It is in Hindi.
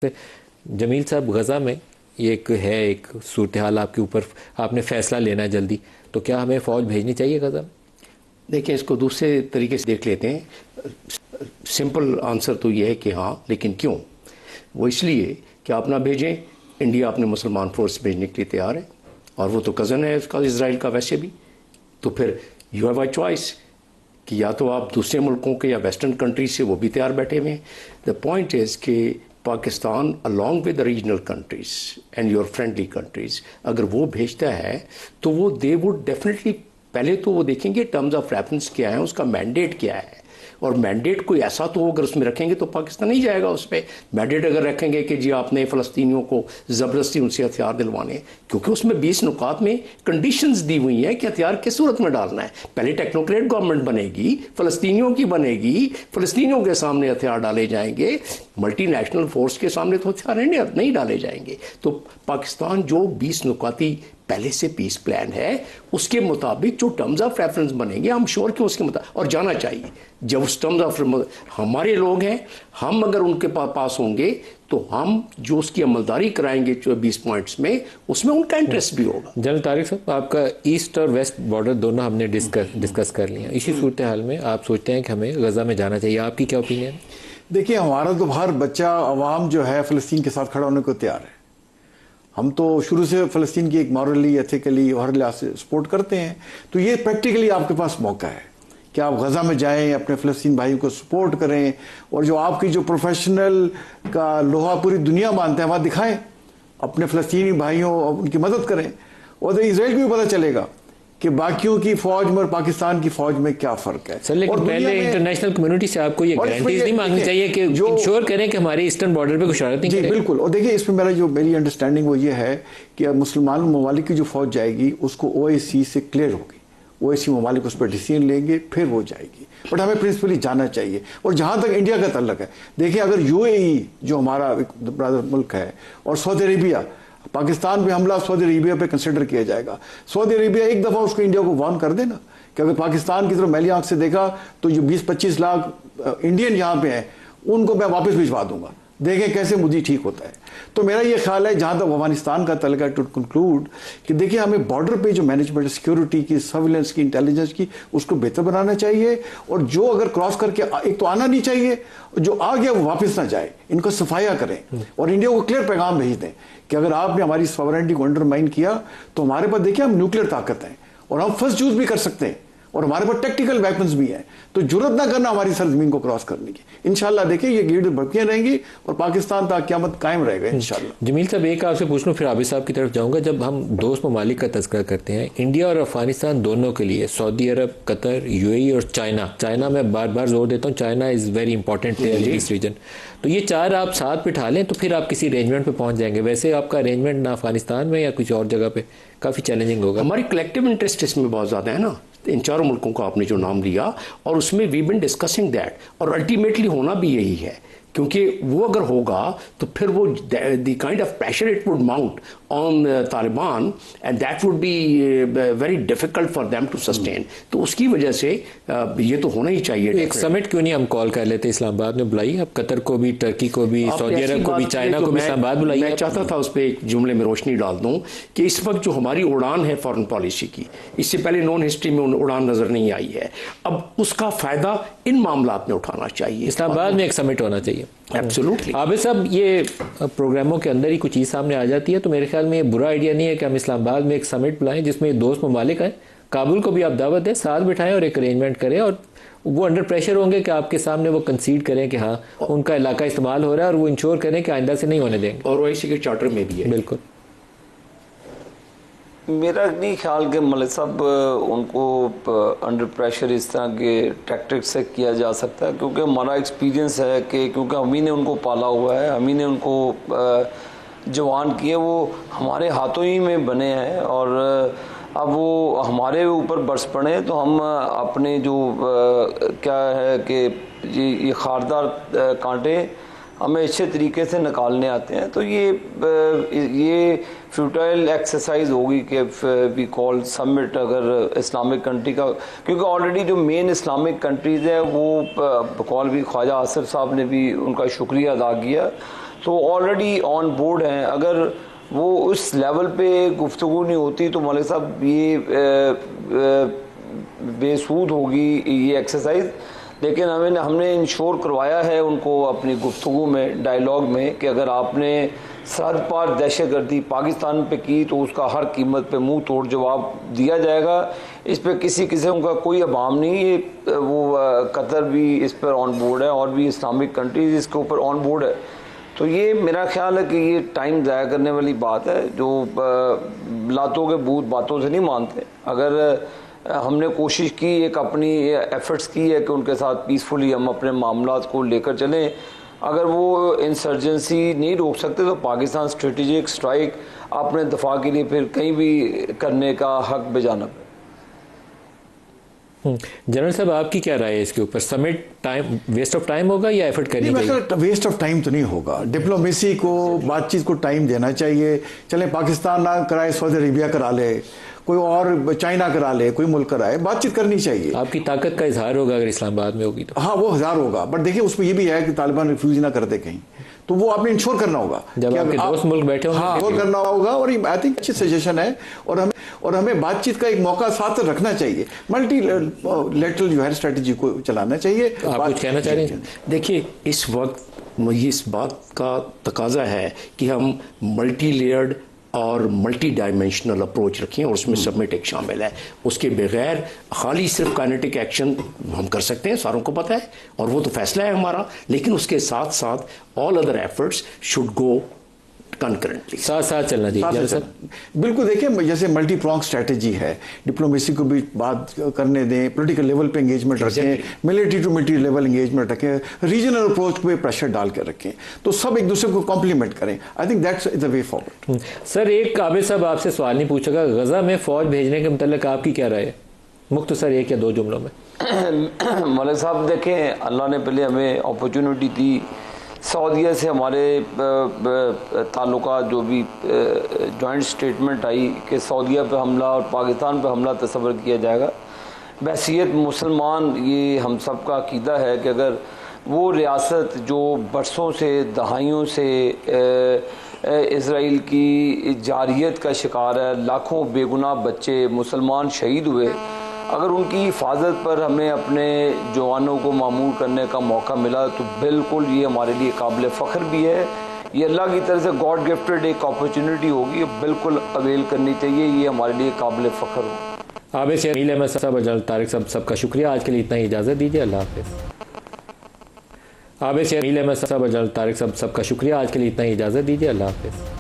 जमील साहब, गज़ा में ये एक सूरत हाल आपके ऊपर, आपने फ़ैसला लेना है जल्दी, तो क्या हमें फ़ौज भेजनी चाहिए गज़ा में? देखिए, इसको दूसरे तरीके से देख लेते हैं। सिंपल आंसर तो ये है कि हाँ, लेकिन क्यों? वो इसलिए कि आप ना भेजें। इंडिया अपने मुसलमान फोर्स भेजने के लिए तैयार है, और वो तो कज़न है उसका, इसराइल का वैसे भी। तो फिर यू हैव अ चॉइस कि या तो आप दूसरे मुल्कों के या वेस्टर्न कंट्रीज से वो भी तैयार बैठे हुए हैं। द पॉइंट इज़ कि Pakistan along with the regional countries and your friendly countries, अगर वो भेजता है तो वो दे वुड डेफिनेटली पहले तो वो देखेंगे टर्म्स ऑफ रेफरेंस क्या है, उसका मैंडेट क्या है। और मैंडेट कोई ऐसा तो अगर उसमें रखेंगे तो पाकिस्तान नहीं जाएगा उस पर। मैंडेट अगर रखेंगे कि जी आपने फ़लस्तीनियों को ज़बरदस्ती उनसे हथियार दिलवाने, क्योंकि उसमें 20 नुकात में कंडीशंस दी हुई हैं कि हथियार किस सूरत में डालना है। पहले टेक्नोक्रेट गवर्नमेंट बनेगी, फ़लस्तीनियों की बनेगी, फ़लस्तीनियों के सामने हथियार डाले जाएंगे, मल्टीनेशनल फोर्स के सामने तो हथियार नहीं डाले जाएंगे। तो पाकिस्तान जो 20 नुकाती पहले से पीस प्लान है उसके मुताबिक जो टर्म्स ऑफ रेफरेंस बनेंगे, हम श्योर कि उसके मुताबिक और जाना चाहिए। जब उस टर्म्स ऑफ हमारे लोग हैं, हम अगर उनके पास होंगे तो हम जो उसकी अमलदारी कराएंगे 20 पॉइंट्स में, उसमें उनका इंटरेस्ट भी होगा। जनरल तारिक साहब, आपका ईस्ट और वेस्ट बॉर्डर दोनों हमने डिस्कस कर लिया। इसी सूरत हाल में आप सोचते हैं कि हमें गज़ा में जाना चाहिए, आपकी क्या ओपिनियन? देखिए, हमारा तो हर बच्चा अवाम जो है फ़लस्तीन के साथ खड़ा होने को तैयार है। हम तो शुरू से फ़लस्तीन की एक मॉरली, एथिकली और हर लिहाज से सपोर्ट करते हैं। तो ये प्रैक्टिकली आपके पास मौका है कि आप गज़ा में जाएं, अपने फ़लस्तीन भाइयों को सपोर्ट करें, और जो आपकी जो प्रोफेशनल का लोहा पूरी दुनिया मानते हैं वहाँ दिखाएं, अपने फ़लस्तीनी भाइयों उनकी मदद करें। और इसराइल को भी पता चलेगा कि बाकियों की फौज में और पाकिस्तान की फौज में क्या फ़र्क है। सर, लेकिन पहले इंटरनेशनल कम्युनिटी से आपको ये गारंटीज नहीं मांगनी चाहिए कि इंश्योर करें कि हमारे ईस्टर्न बॉर्डर पे कोई शरारत नहीं करें? बिल्कुल। और देखिए, इसमें मेरी अंडरस्टैंडिंग वो ये है कि मुसलमान ममालिक की जो फौज जाएगी उसको OIC से क्लियर होगी, OIC ममालिक उस पर डिसीजन लेंगे, फिर वो जाएगी। बट हमें प्रिंसिपली जाना चाहिए। और जहाँ तक इंडिया का तल्लक है, देखिए, अगर UAE जो हमारा एक ब्रदर मुल्क है और सऊदी अरेबिया, पाकिस्तान पे हमला सऊदी अरेबिया पे कंसिडर किया जाएगा। सऊदी अरेबिया एक दफ़ा उसको इंडिया को वार्न कर देना कि अगर पाकिस्तान की तरफ मैली आंख से देखा तो जो 20-25 लाख इंडियन यहाँ पे हैं उनको मैं वापस भिजवा दूंगा, देखें कैसे मुझे ठीक होता है। तो मेरा ये ख्याल है, जहाँ तक अफगानिस्तान का तल्लुक है, टू कंक्लूड, कि देखिए, हमें बॉर्डर पे जो मैनेजमेंट, सिक्योरिटी की, सर्विलेंस की, इंटेलिजेंस की, उसको बेहतर बनाना चाहिए। और जो अगर क्रॉस करके एक तो आना नहीं चाहिए, जो आ गया वो वापस ना जाए, इनको सफाया करें और इंडिया को क्लियर पैगाम भेज दें कि अगर आपने हमारी सॉवरेनिटी को अंडरमाइन किया तो हमारे पास, देखिए, हम न्यूक्लियर ताकत हैं और हम फर्स्ट यूज भी कर सकते हैं, और हमारे पास टेक्निकल वेपन्स भी हैं। तो जुर्रत ना करना हमारी सरजमीन को क्रॉस करने की। इंशाल्लाह देखिए, ये गेट बढ़ती रहेंगी और पाकिस्तान तक क़यामत कायम रहेगा इंशाल्लाह। जमील साहब, एक आपसे पूछ लूँ, फिर आबिद साहब की तरफ जाऊंगा। जब हम दोस्त ममालिक का तज़किरा करते हैं, इंडिया और अफगानिस्तान दोनों के लिए सऊदी अरब, कतर, UAE और चाइना में बार बार जोर देता हूँ, China is very important player in this region. तो ये चार आप साथ बिठा लें तो फिर आप किसी अरेंजमेंट पे पहुंच जाएंगे। वैसे आपका अरेंजमेंट ना अफगानिस्तान में या किसी और जगह पे काफ़ी चैलेंजिंग होगा। हमारी कलेक्टिव इंटरेस्ट इसमें बहुत ज़्यादा है ना, इन चारों मुल्कों का आपने जो नाम लिया, और उसमें वी बिन डिस्कसिंग दैट, और अल्टीमेटली होना भी यही है। क्योंकि वो अगर होगा तो फिर वो the kind of pressure it would mount on Taliban and that would be very difficult for them to sustain. तो उसकी वजह से ये तो होना ही चाहिए। एक समिट क्यों नहीं हम कॉल कर लेते, इस्लामाबाद में बुलाई, अब कतर को भी, टर्की को भी, सऊदी अरब को भी, चाइना को भी इस्लामाबाद बुलाई। मैं चाहता था उस पर एक जुमले में रोशनी डाल दूं कि इस वक्त जो हमारी उड़ान है फॉरेन पॉलिसी की, इससे पहले नॉन हिस्ट्री में उड़ान नजर नहीं आई है। अब उसका फायदा इन मामलात में उठाना चाहिए। इस्लामाबाद में एक समिट होना चाहिए। एब्सोल्युटली। आबिद साहब, ये प्रोग्रामों के अंदर ही कुछ चीज़ सामने आ जाती है, तो मेरे ख्याल में ये बुरा आइडिया नहीं है कि हम इस्लामाबाद में एक समिट बुलाएं जिसमें दोस्त ममालिक हैं, काबुल को भी आप दावत दें, साथ बिठाएं और एक अरेंजमेंट करें, और वो अंडर प्रेशर होंगे कि आपके सामने वो कंसीड करें कि हाँ उनका इलाका इस्तेमाल हो रहा है, और वो इंश्योर करें कि आइंदा से नहीं होने देंगे। और OIC के चार्टर में भी है। बिल्कुल। मेरा नहीं ख्याल कि मलिक साहब उनको अंडर प्रेशर इस तरह के टैक्टिक्स से किया जा सकता है, क्योंकि हमारा एक्सपीरियंस है कि क्योंकि हम ही ने उनको पाला हुआ है, हम ही ने उनको जवान किए, वो हमारे हाथों ही में बने हैं, और अब वो हमारे ऊपर बरस पड़े तो हम अपने जो क्या है कि ये खारदार कांटे हमें अच्छे तरीके से निकालने आते हैं। तो ये फ्यूटाइल एक्सरसाइज होगी कि वी कॉल समिट अगर इस्लामिक कंट्री का, क्योंकि ऑलरेडी जो मेन इस्लामिक कंट्रीज़ है वो बकौल भी ख्वाजा आसिफ साहब ने भी उनका शुक्रिया अदा किया तो ऑलरेडी ऑन बोर्ड हैं। अगर वो उस लेवल पे गुफ्तगू नहीं होती तो मलिक साहब ये बेसूद होगी ये एक्सरसाइज। लेकिन हमने इंश्योर करवाया है उनको अपनी गुफ्तगू में, डायलॉग में, कि अगर आपने सरहद पार दहशतगर्दी पाकिस्तान पे की तो उसका हर कीमत पे मुंह तोड़ जवाब दिया जाएगा। इस पे किसी किस्म का कोई अबाम नहीं। ये वो कतर भी इस पर ऑन बोर्ड है और भी इस्लामिक कंट्रीज इसके ऊपर ऑन बोर्ड है। तो ये मेरा ख्याल है कि ये टाइम ज़ाया करने वाली बात है। जो लातों के भूत बातों से नहीं मानते। अगर हमने कोशिश की, एक अपनी एफर्ट्स की है कि उनके साथ पीसफुली हम अपने मामलात को लेकर चलें। अगर वो इंसर्जेंसी नहीं रोक सकते तो पाकिस्तान स्ट्रेटेजिक स्ट्राइक अपने दफा के लिए फिर कहीं भी करने का हक बेजानब है। जनरल साहब, आपकी क्या राय है इसके ऊपर? Summit time waste of time होगा या एफर्ट करनी चाहिए? वेस्ट ऑफ टाइम तो नहीं होगा। डिप्लोमेसी को, बातचीत को टाइम देना चाहिए। चले पाकिस्तान ना कराए, सऊदी अरेबिया करा ले, कोई और चाइना करा ले, कोई मुल्क कराए, बातचीत करनी चाहिए। आपकी ताकत का इजहार होगा अगर इस्लामाबाद में होगी तो। हाँ, वो हजार होगा, बट देखिए उसमें ये भी है कि तालिबान रिफ्यूज ना कर दे कहीं, तो वो आपने इंश्योर करना होगा जब आपके दोस्त मुल्क बैठे होंगे। हाँ, इंश्योर करना होगा। और आई थिंक अच्छी सजेशन है और हमें बातचीत का एक मौका साथ रखना चाहिए। मल्टी लेटरल जो है स्ट्रेटेजी को चलाना चाहिए। आप कुछ कहना चाह रहे हैं? देखिए, इस वक्त इस बात का तकाजा है कि हम मल्टी लेयर्ड और मल्टी डायमेंशनल अप्रोच रखें और उसमें समिट एक शामिल है। उसके बगैर खाली सिर्फ काइनेटिक एक्शन हम कर सकते हैं, सारों को पता है, और वो तो फैसला है हमारा। लेकिन उसके साथ साथ all other efforts should go concurrently, साथ साथ चलना चाहिए सर। बिल्कुल, देखिए जैसे मल्टी प्रॉन्ग स्ट्रेटेजी है, डिप्लोमेसी को भी बात करने दें, पॉलिटिकल लेवल पे एंगेजमेंट रखें, military to military level engagement रखें, रीजनल अप्रोच पे प्रेशर डाल कर रखें, तो सब एक दूसरे को कॉम्प्लीमेंट करें। I think that's the way forward. Sir, एक आबिद साहब आपसे सवाल नहीं पूछेगा, गजा में फौज भेजने के मुतल्लिक आपकी क्या राय है? मुख्तसर एक या दो जुमलों में। मलिक साहब, देखें, अल्लाह ने पहले हमें अपॉर्चुनिटी दी। सऊदीया से हमारे ताल्लुकात जो भी जॉइंट स्टेटमेंट आई कि सऊदीया पे हमला और पाकिस्तान पे हमला तस्वर किया जाएगा। बहसीत मुसलमान ये हम सब का अकीदा है कि अगर वो रियासत जो बरसों से, दहाइयों से इसराइल की जारियत का शिकार है, लाखों बेगुनाह बच्चे मुसलमान शहीद हुए, अगर उनकी हिफाजत पर हमें अपने जवानों को मामूर करने का मौका मिला तो बिल्कुल ये हमारे लिए काबिल फ़ख्र भी है। ये अल्लाह की तरफ से गॉड गिफ्टेड एक अपॉर्चुनिटी होगी, बिल्कुल अवेल करनी चाहिए। ये हमारे लिए काबिल फ़ख्र हो। आबिद शेख, मील अहमद साहब और जनरल तारिक साहब, सबका शुक्रिया। आज के लिए इतना ही, इजाज़त दीजिए। अल्लाह हाफ़िज़। आबिद शेख, मील अहमद साहब और जनरल तारिक साहब, सबका शुक्रिया। आज के लिए इतना ही, इजाज़त दीजिए। अल्लाह हाफ़िज़।